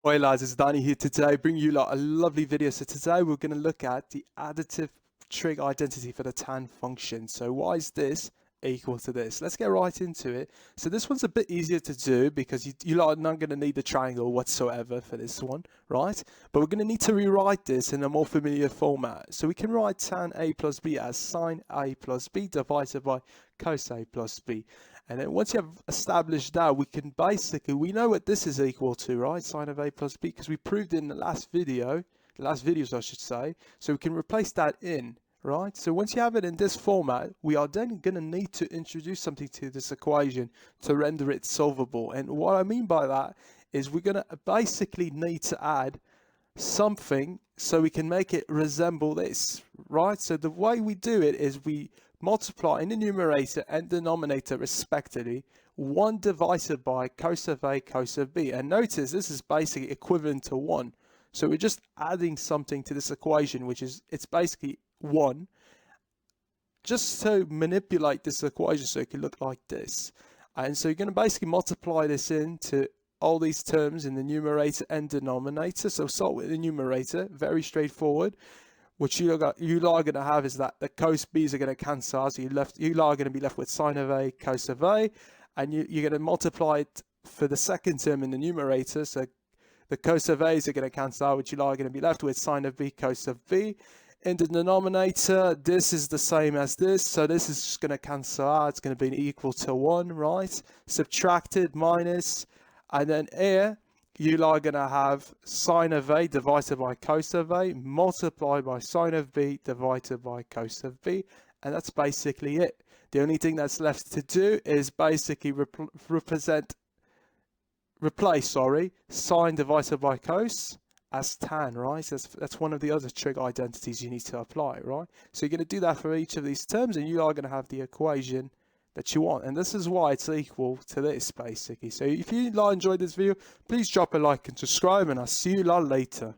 Hi lads, it's Danny here today, bringing you a lovely video. So today we're going to look at the additive trig identity for the tan function. So why is this equal to this? Let's get right into it. So this one's a bit easier to do because you are not going to need the triangle whatsoever for this one, right? But we're going to need to rewrite this in a more familiar format. So we can write tan a plus b as sine a plus b divided by cos a plus b. And then once you have established that, we know what this is equal to, right? Sine of a plus b, because we proved it in the last videos I should say. So we can replace that in, right? So once you have it in this format, we are then going to need to introduce something to this equation to render it solvable. And what I mean by that is we're going to basically need to add something so we can make it resemble this, right? So the way we do it is we multiply in the numerator and denominator respectively 1 divided by cos of a cos of b, and notice this is basically equivalent to 1. So we're just adding something to this equation, which is it's basically 1, just to manipulate this equation so it can look like this. And so you're going to basically multiply this into all these terms in the numerator and denominator. So start with the numerator, very straightforward. What you are going to have is that the cos b's are going to cancel out, so you are going to be left with sine of a cos of a, and you're going to multiply it for the second term in the numerator. So the cos of a's are going to cancel out, which you are going to be left with sine of b cos of b. In the denominator, this is the same as this, so this is just going to cancel out. It's going to be equal to 1, right? Subtracted, minus, and then here you are going to have sine of a divided by cos of a multiplied by sine of b divided by cos of b, and that's basically it. The only thing that's left to do is basically replace sine divided by cos as tan, right? So that's one of the other trig identities you need to apply, right? So you're going to do that for each of these terms, and you are going to have the equation that you want, and this is why it's equal to this basically. So if you enjoyed this video, please drop a like and subscribe, and I'll see you later.